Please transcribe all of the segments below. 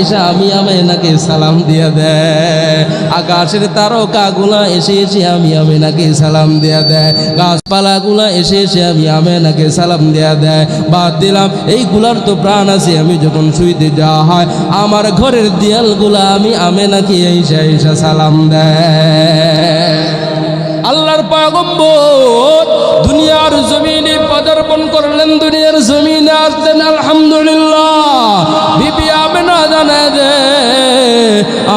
এসে আমি আমেনাকে সালাম দিয়া দেয়। আকাশের তারকাগুলা এসে এসে আমি আমেনাকে সালাম দিয়া দেয়। গাছপালাগুলা এসে এসে আমি আমেনাকে সালাম দিয়া দেয়। বাদ দিলাম এইগুলার তো প্রাণ আছে। আমি যখন শুইতে যাওয়া হয় আমার ঘরের দেয়ালগুলা আমি আমেনাকে এসে এসে সালাম দেয়। আল্লাহর পয়গম্বর দুনিয়ার জমিনে পদার্পণ করলেন, দুনিয়ার জমিনে আসলেন। আলহামদুলিল্লাহ। বিবি আমেনা জানায় দে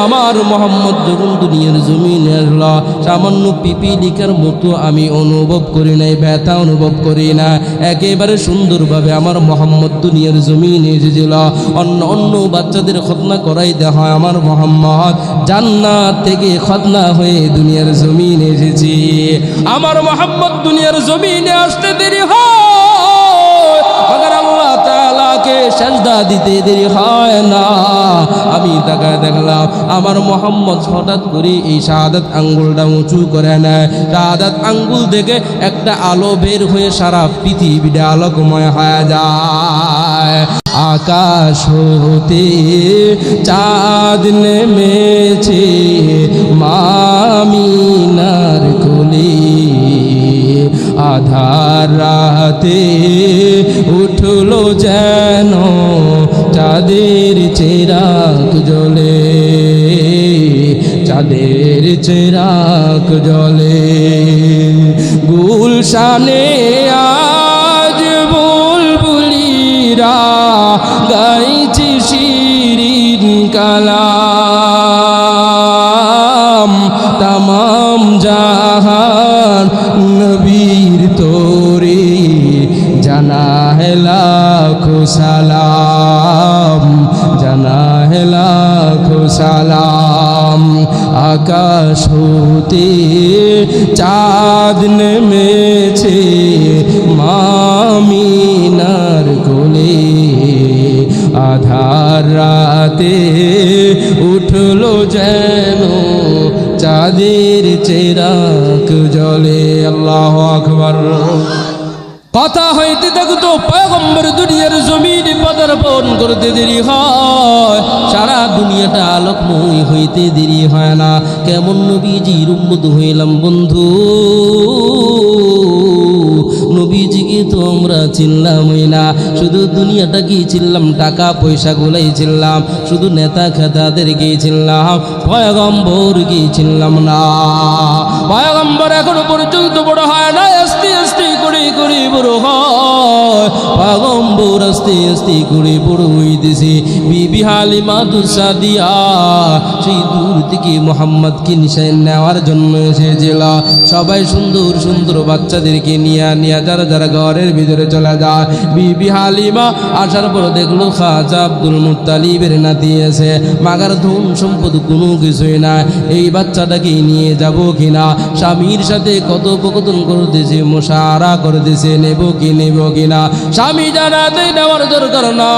আমার মোহাম্মদ যখন দুনিয়ার জমিনে আসলো সামান্য পিপিলিকার মতো আমি অনুভব করি নাই, ব্যথা অনুভব করি না। একেবারে সুন্দরভাবে আমার মোহাম্মদ দুনিয়ার জমিনে এসেছিল। অন্য অন্য বাচ্চাদের খতনা করাই দেওয়া হয়, আমার মোহাম্মদ জান্নাত থেকে খতনা হয়ে দুনিয়ার জমিনে এসেছি। আমার মোহাম্মদ দুনিয়ার জমিনে আসতে দেরি হয়, মগর আল্লাহ তাআলাকে সেজদা দিতে দেরি হয় না। আমি তাকায় দেখলাম আমার মোহাম্মদ হঠাৎ করে এই শাহাদাত আঙ্গুলটা উঁচু করে নেয়। শাহাদাত আঙ্গুল থেকে একটা আলো বের হয়ে সারা পৃথিবীটা আলোকময় হয়ে যায়। আকাশ হতে চাঁদ নেমেছে মামিনার কোলে, আধার রাতে উঠলো যেন চাঁদের চিরাগ জ্বলে, চাঁদের চিরাগ জ্বলে। গুলশানে আজ বুলবুলিরা গাইছে শিরিন কালাম, তামাম জাহান নবীর তোরে জানা है लाखों सलाम, জানা है लाखों सलाम। आकाश होते चाँद नेमेছে মামিনার কোলে, আধার রাতে উঠলো যেন চাঁদের চিরাগ জ্বলে। আল্লাহু আকবার। কথা হইতে থাকতো পয়গম্বর দুনিয়ার জমিনে পদার্পণ করতে দেরি হয়, সারা দুনিয়াটা আলোকময় হইতে দেরি হয় না। কেমন নবীজির উম্মত হইলাম বন্ধু, নবীজিকে তো আমরা চিনলামই না, শুধু দুনিয়াটা কি চিনলাম, টাকা পয়সা গুলাই চিনলাম, শুধু নেতা খেতাদেরকেই চিনলাম, পয়গম্বর কি চিনলাম না। পয়গম্বর এখনো পর্যন্ত বড় হয় না, আস্তে আস্তে করে করে বড় হয়। পয়গম্বর আস্তে আস্তে করে বড় হইতেছে। বিবি হালিমা সাদিয়া সেই দূর থেকে মোহাম্মদকে নিশায় নেওয়ার জন্য এসেছিল। সবাই সুন্দর সুন্দর বাচ্চাদেরকে নিয়ে যারা যারা ঘরের ভিতরে চলে যায়। বিবি হালিমা আসার পর দেখলো খাজা আব্দুল মুত্তালিবের নাতি আছে, মাগার ধন সম্পদ কোনো কিছুই না, এই বাচ্চাটাকে নিয়ে যাব কিনা। স্বামীর সাথে কথোপকথন করতেছে, মুশারা করতেছে, নেব কিনা। স্বামী জানাতে নেওয়ার দরকার না,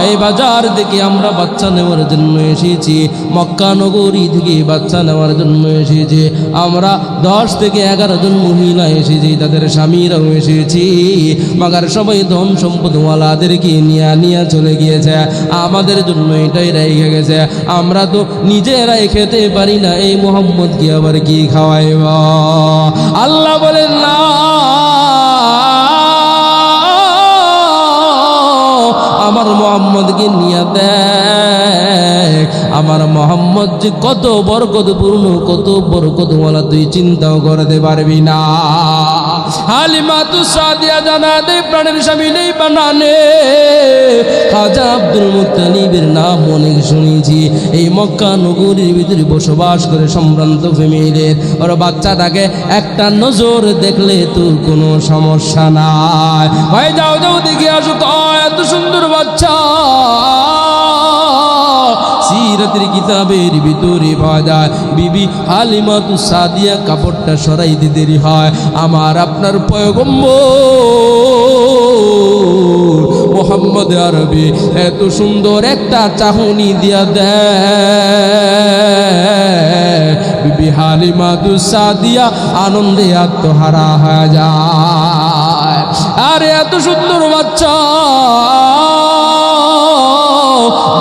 এই বাজার থেকে আমরা বাচ্চা নেওয়ার জন্য এসেছি, মক্কা নগরী থেকে বাচ্চা নেওয়ার জন্য এসেছি। আমরা 10 থেকে 11 জন মহিলা এসেছি, তাদের স্বামীরাও এসেছি, মাগার সবাই ধন সম্পদওয়ালাদেরকে নিয়ে চলে গিয়েছে, আমাদের জন্য এটাই রেখে গেছে। আমরা তো নিজেরাই খেতে পারি না, এই মোহাম্মদকে আবার কি খাওয়াইব? আল্লাহ বলেন না, আমার মোহাম্মদকে নিয়ে দেখ, আমার মোহাম্মদ যে কত বরকতপূর্ণ, কত বরকতওয়ালা তুই চিন্তাও করতে পারবি না। হালিমা সাদিয়া জানাতে প্রাণের স্বামী নেই বানানে, খাজা আব্দুল মুত্তালিবের নাম অনেক শুনেছি। এই মক্কা নগরীর ভিতরে বসবাস করে সম্ভ্রান্ত ফ্যামিলির, ওর বাচ্চাটাকে একটা নজর দেখলে তোর কোনো সমস্যা নাই। ভাই যাও যাও দেখে আসো, এত সুন্দর বাচ্চা সিরাতের কিতাবের ভিতরে পাওয়া যায়। বিবি হালিমা সাদিয়া কাপড়টা সরাইতে দেরি হয়, আমার আপনার পয়গম্বর মুহাম্মদ আরবি এত সুন্দর একটা চাহনি দিয়া দেয়, বিবি হালিমা সাদিয়া আনন্দে আত্মহারা হয়ে যায়। আরে এত সুন্দর বাচ্চা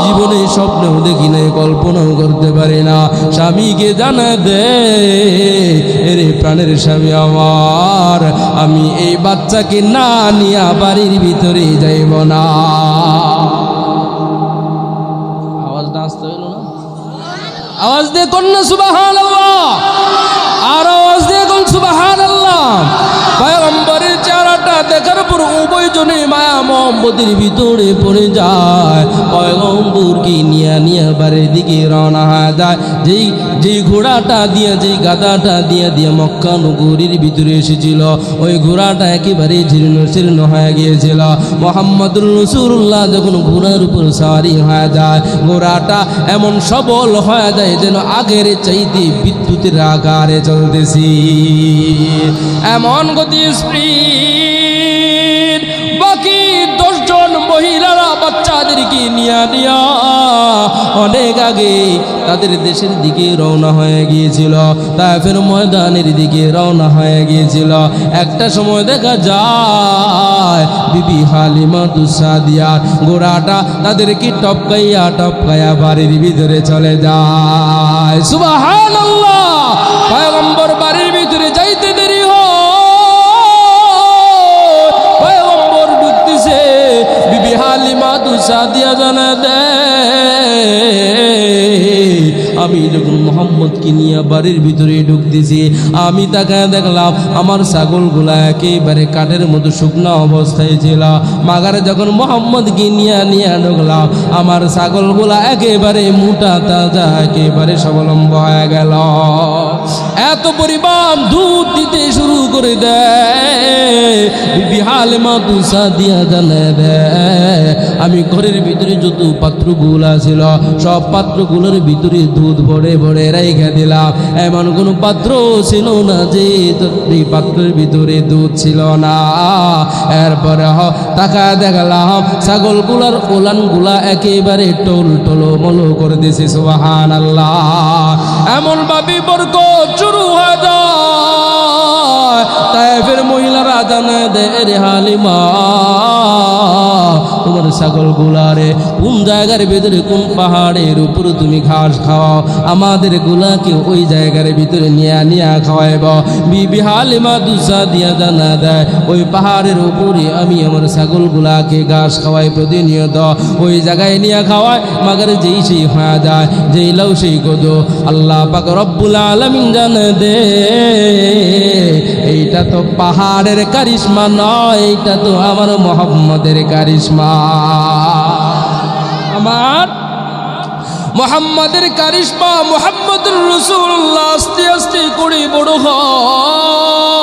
জীবনে স্বপ্নেও দেখি নাই, কল্পনাও করতে পারি না। স্বামীকে জানা দে, এরে প্রাণের স্বামী আমার, আমি এই বাচ্চাকে না নিয়ে বাড়ির ভিতরে যাইব না। আওয়াজটা আসতে হইল না? আওয়াজ দিয়ে কোন না সুবহানাল্লাহ, আর আওয়াজ দিয়ে কোন সুবহানাল্লাহ। পয়গম্বরের চেহারাটা দেখার পর উভয়জনে মায়া মোহাম্মদের ভিতরে পড়ে যায়। পয়গম্বরকে নিয়ে বাড়ির দিকে রওনা হয়ে যায়। যেই ঘোড়াটা দিয়ে, যেই গাদাটা দিয়ে মক্কা নগরীর ভিতরে এসেছিল, ওই ঘোড়াটা একেবারে জীর্ণ শীর্ণ হয়ে গিয়েছিল। মুহাম্মদুর রাসূলুল্লাহ যখন ঘোড়ার উপর সাওয়ারি হয়ে যায়, ঘোড়াটা এমন সবল হয়ে যায় যেন আগের চাইতে বিদ্যুতের আকারে চলতেছি, এমন গতি স্পিড। বাকি 10 জন মহিলারা বাচ্চাদেরকে নিয়া অনেক আগে তাদের দেশের দিকে রওনা হয়ে গিয়েছিল, তায়েফের ময়দানের দিকে রওনা হয়ে গিয়েছিল। একটা সময় দেখা যায় বিবি হালিমা সাদিয়ার ঘোড়াটা তাদেরকে টপকাইয়া বাড়ির ভিতরে চলে যায়। সুবহানাল্লাহ। পয়গম্বর বাড়ির ভিতরে যাইতে দেরি বিবি হালিমা সাদিয়া জানা দে, আমি যখন মোহাম্মদকে নিয়ে বাড়ির ভিতরে ঢুকতেছি, আমি তাকে দেখলাম আমার ছাগলগুলা একেবারে কাঠের মতো শুকনো অবস্থায় ছিল। মাগারে যখন মোহাম্মদকে নিয়ে ঢুকলাম, আমার ছাগলগুলা একেবারে মোটা তাজা, একেবারে স্বাবলম্ব হয়ে গেল। এত পরিমাণ দুধ দিতে শুরু করে দেয়। বিবি হালিমা সাদিয়া জানা দে, আমি ঘরের ভিতরে যত পাত্রগুলা ছিল সব পাত্রগুলোর ভিতরে দুধ ভরে ভরে রেখে দিলাম। এমন কোনো পাত্র ছিল না যে এই পাত্রের ভিতরে দুধ ছিল না। এরপরে টাকা দেখলাম ছাগলগুলার ওলানগুলা একেবারে টলমলো করে দিয়েছে। সুবহানাল্লাহ। এমন ভাবে বরকত শুরু হয়ে যায়। তায়েফের মহিলারা জানে দে, রে হালিমা তোমার ছাগলগুলারে কোন জায়গার ভিতরে, কোন পাহাড়ের উপর তুমি ঘাস খাওয়াও, আমাদের গুলাকে ওই জায়গার ভিতরে নিয়ে খাওয়াইব। বিবি হালিমা সাদিয়া জানা দেয়, ওই পাহাড়ের উপরে আমি আমার ছাগলগুলাকে ঘাস খাওয়াই প্রতিনিয়ত, ওই জায়গায় নিয়ে খাওয়াই। মাগার যেই সেই হয়ে যায়, যেই লাউ সেই গদো। আল্লাহ পাক রব্বুল আলামিন জানে দে, এইটা তো পাহাড়ের কারিশমা নয়, এইটা তো আমার মুহাম্মদের কারিশমা। আমার মুহাম্মদের কারিশমা, মুহাম্মদুর রাসূলুল্লাহ আস্তে আস্তে করে বড় হয়।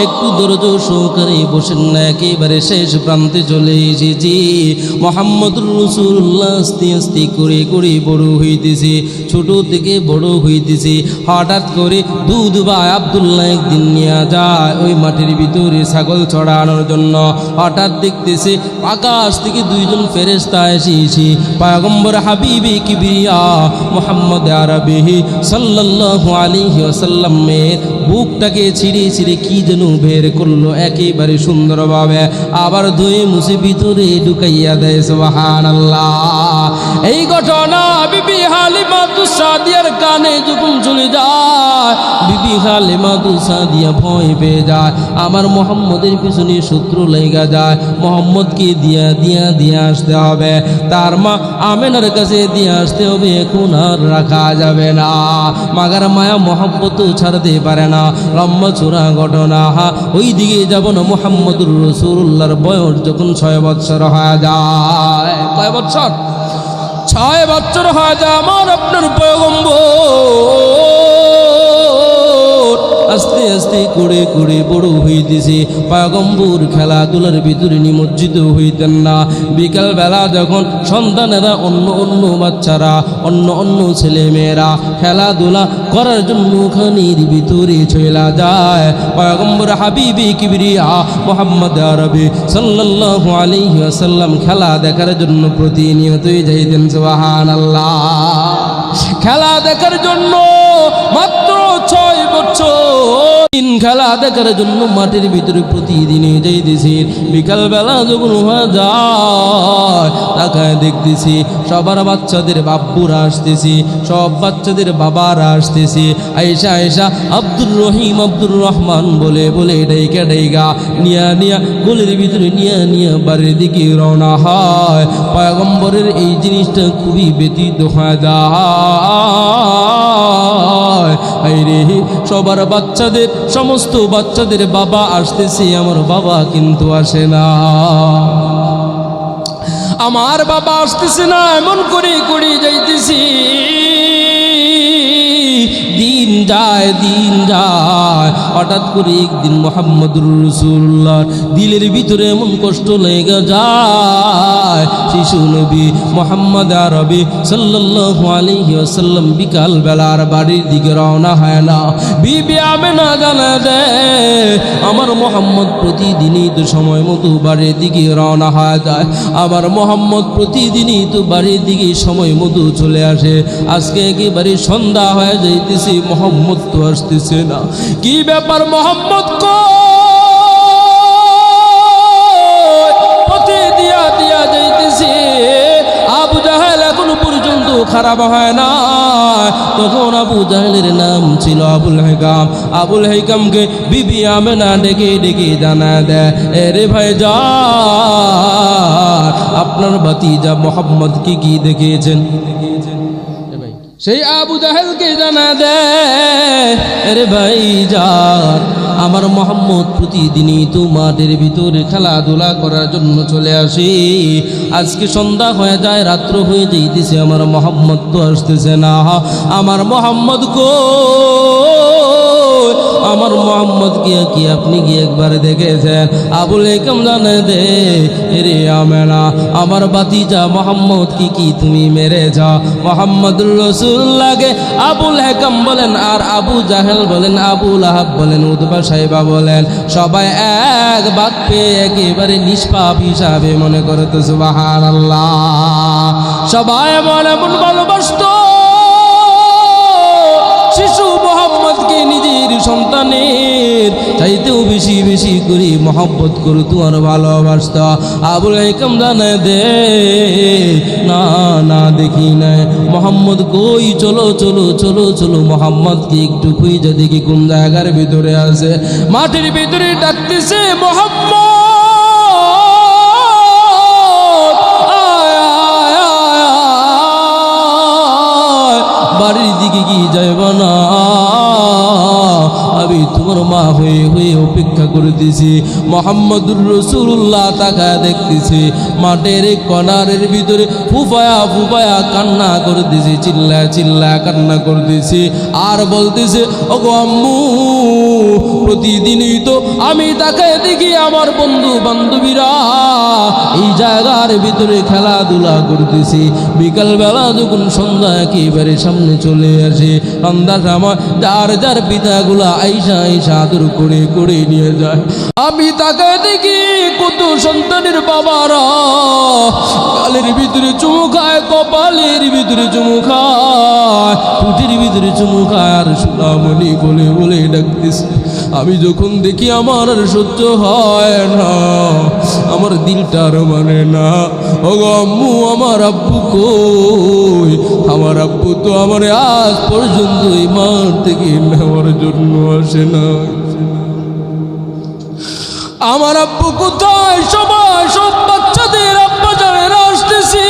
একটু ধৈর্য সহকারে বসেন না, একেবারে শেষ প্রান্তে চলে এসেছি। মুহাম্মদুর রাসূলুল্লাহ আস্তে আস্তে করে বড় হইতেছে, ছোট থেকে বড় হইতেছে। হঠাৎ করে দুধ ভাই আব্দুল্লাহ একদিন নিয়ে যায় ওই মাটির ভিতরে ছাগল চড়ানোর জন্য। হঠাৎ দেখতেছে আকাশ থেকে 2 জন ফেরেশতা এসেছে। পয়গম্বর হাবিবে কিবরিয়া মুহাম্মদ আরবি সাল্লাল্লাহু আলাইহি ওয়াসাল্লামের বুকটাকে ছিঁড়ে কি যেন বের করলো একেবারে সুন্দরভাবে, আবার ধুয়ে মুছে ভিতরে ঢুকাইয়া দেয়। সুবহানাল্লাহ। এই ঘটনা বিবি হালিমা সাদিয়ার কানে যখন চলে যায়, বিবি হালিমা সাদিয়া ভয় পেয়ে যায়। আমার মুহাম্মদের পিছনে শত্রু লেগে যায়, মুহাম্মদকে দিয়ে আসতে হবে, তার মা আমেনার কাছে দিয়ে আসতে হবে, এখন আর রাখা যাবে না। মাগার মায়া মোহাম্মত ছাড়তে পারে না। লম্বা চূড়া ঘটনা, ওই দিকে যাব না। মুহাম্মদুর রাসূলুল্লাহর বয়স যখন 6 বছর হয়ে যায়, কয় বছর? 6 বছর হয়ে যায়। আমার আপনার পয়গম্বর আস্তে আস্তে করে বড় হইতেছে। পয়গম্বর খেলাধুলার ভিতরে নিমজ্জিত হইতেন না। বিকালবেলা যখন সন্তানেরা অন্য বাচ্চারা অন্য ছেলে মেয়েরা খেলাধুলা করার জন্য খানির ভিতরে চলে যায়, পয়গম্বর হাবিবে কিবরিয়া মুহাম্মদ আরবি সাল্লাল্লাহু আলাইহি ওয়াসাল্লাম খেলা দেখার জন্য প্রতিনিয়তই যাইতেন। সুবহানাল্লাহ। খেলা দেখার জন্য মাত্র 6 বছর খেলা দেখার জন্য মাঠের ভিতরে প্রতিদিনই যাইতেছি। বিকালবেলা যখন হয়ে যায় তাকায় দেখতেছি সবার বাচ্চাদের বাব্বুরা আসতেছি, সব বাচ্চাদের বাবারা আসতেছি। আয়েশা আয়েশা আব্দুর রহিম আব্দুর রহমান বলে বলে ডাইকা ডাইকা নিয়া গোলের ভিতরে নিয়া বাড়ির দিকে রওনা হয়। পয়গম্বরের এই জিনিসটা খুবই ব্যতীত হয়ে যায়। রে সবার বাচ্চাদের সমস্ত বাচ্চাদের বাবা আসতেছে, আমার বাবা কিন্তু আসে না। আমার বাবা আসতেছে না, এমন করে করে যাইতেছি। দিন যায় হঠাৎ করে একদিন মুহাম্মদুর রাসূলুল্লাহ দিলের ভিতরে এমন কষ্ট লেগে যায়। শিশু নবী মুহাম্মদ আরবি সাল্লাল্লাহু আলাইহি ওয়াসাল্লাম বিকাল বেলার বাড়ির দিকে রওনা হয় না। বিবি আমেনা জানা দেয় আমার মুহাম্মদ প্রতিদিনই তো সময় মতো বাড়ির দিকে রওনা হয়ে যায়। আমার মুহাম্মদ প্রতিদিনই তো বাড়ির দিকে সময় মতো চলে আসে। আজকে একেবারে সন্ধ্যা হয়ে যাইতেছে, মোহাম্মদ তো আসতেছে না। কি ব্যাপার মোহাম্মদ পথে দিয়া যাইতেছে। আবু জাহেল এখনো পর্যন্ত খারাপ হয় না। তখন আবু জাহেলের নাম ছিল আবুল হেকাম। আবুল হেকামকে বিবি আমেনা ডেকে ডেকে জানা দেয়, এরে ভাই যা আপনার ভাতিজা মোহাম্মদ কি দেখেছেন। সেই আবু জাহেলকে জানা দেয়, আরে ভাই যান আমার মোহাম্মদ প্রতিদিনই তো মাঠের ভিতরে খেলাধুলা করার জন্য চলে আসে। আজকে সন্ধ্যা হয়ে যায়, রাত্র হয়ে যাইতেছে, আমার মোহাম্মদ তো আসতেছে না। আমার মোহাম্মদ আমার মোহাম্মদ কি আপনি কি একবার দেখেছেন। আবুল হেকাম জানে দে, এরে আমেনা আমার ভাতিজা মোহাম্মদ কি তুমি মেরেছ। মোহাম্মদুর রাসূলুল্লাহকে আবুল হেকাম বলেন, আর আবু জাহেল বলেন, আবু লাহাব বলেন, উতবা সাইবা বলেন, সবাই এক বাদ পেয়ে একেবারে নিষ্পাপ হিসাবে মনে করে তো সুবহানাল্লাহ। সবাই মনে মন ভালোবাসত শিশু মোহাম্মদকে নিজের সন্তানের চাইতেও বেশি বেশি করে মহব্বত করতো আর ভালোবাসত। আবুল হেকাম জানে দে, না দেখি নাই মোহাম্মদ কই, চলো মোহাম্মদকে একটু খুঁজে দেখি কোন জায়গার ভিতরে আছে। মাঠের ভিতরে ডাকতেছে, মোহাম্মদ বাড়ির দিকে কি যাইব না, আমি তোমার মা হয়ে অপেক্ষা করতেছি। মুহাম্মদুর রাসূলুল্লাহ তাকায় দেখতেছি মাঠের কনারের ভিতরে ফুফায়া কান্না করতেছি, চিল্লা কান্না করতেছি আর বলতেছে, ওগো আম্মু প্রতিদিনই তো আমি তাকায় দেখি আমার বন্ধু বান্ধবীরা এই জায়গার ভিতরে খেলাধুলা করতেছি। বিকালবেলা যখন সন্ধ্যা একেবারে সামনে চলে আসে, সন্ধ্যার সময় যার পিতাগুলা আইসা আদর করে নিয়ে যায়। আমি তাকায় দেখি কত সন্তানের বাবারা গালের ভিতরে চুমু খায়, কপালের ভিতরে চুমু খায়, টুটির ভিতরে চুমু খায় আর সোনামণি বলে ডাকতেছে। আমি যখন দেখি আমার আর সহ্য হয় না, আমার দিলটার মানে না। ওগো আম্মু আমার আব্বু কই, আমার আব্বু তো আমার আজ পর্যন্ত এই মাঠ থেকে নেওয়ার জন্য আসে না। আমার আব্বু কোথায়, সব বাচ্চাদের আব্বা জানেরা আসতেছি।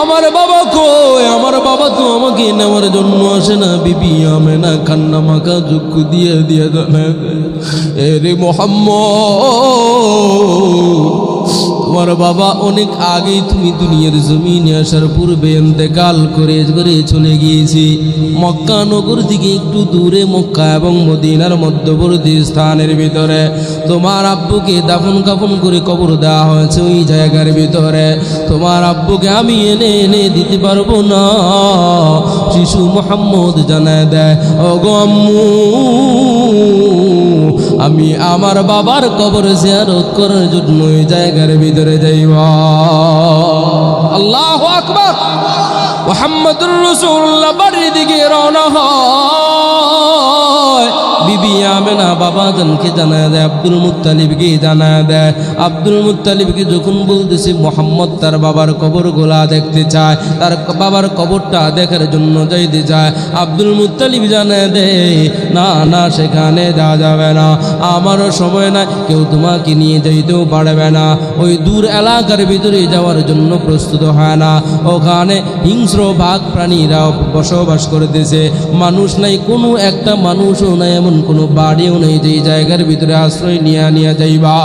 আমার বাবা কই, আমার বাবা তো আমাকে নেওয়ার জন্য আসে না। বিবি আমেনা কান্না মাখা চক্ষু দিয়ে জানা দেয়, এরে মোহাম্মদ তোমার বাবা অনেক আগেই তুমি দুনিয়ার জমিনে আসার পূর্বে ইন্তেকাল করে চলে গিয়েছি। মক্কা নগর থেকে একটু দূরে মক্কা এবং মদিনার মধ্যবর্তী স্থানের ভিতরে তোমার আব্বুকে দাফন কাফন করে কবর দেওয়া হয়েছে। ওই জায়গার ভিতরে তোমার আব্বুকে আমি এনে দিতে পারবো না। শিশু মুহাম্মদ জানায় দেয়, ওগো আম্মু আমি আমার বাবার কবর জিয়ারত করার জন্য ওই জায়গার ভিতরে যাইবা। আল্লাহু আকবার। মুহাম্মদুর রাসূলুল্লাহ বাড়ির দিকে রওনা হয়। বিবি আমেনা বাবা জানকে জানায় দেয়, আব্দুল মুত্তালিবকে জানায় দেয়। আব্দুল মুত্তালিবকে যখন বলতেছে মুহাম্মদ তার বাবার কবরগুলা দেখতে চায়, তার বাবার কবরটা দেখার জন্য যাইতে চায়, আব্দুল মুত্তালিব জানায় দেয়, না না সেখানে যাওয়া যাবে না, আমারও সময় নাই, কেউ তোমাকে নিয়ে যাইতেও পারবে না, ওই দূর এলাকার ভিতরে যাওয়ার জন্য প্রস্তুত হয় না, ওখানে হিংস্র বাঘ প্রাণীরা বসবাস করতেছে, মানুষ নাই, কোনো একটা মানুষও নাই, এমন কোনো বাড়িও নেই যে জায়গার ভিতরে আশ্রয় নিয়ে যাইবা।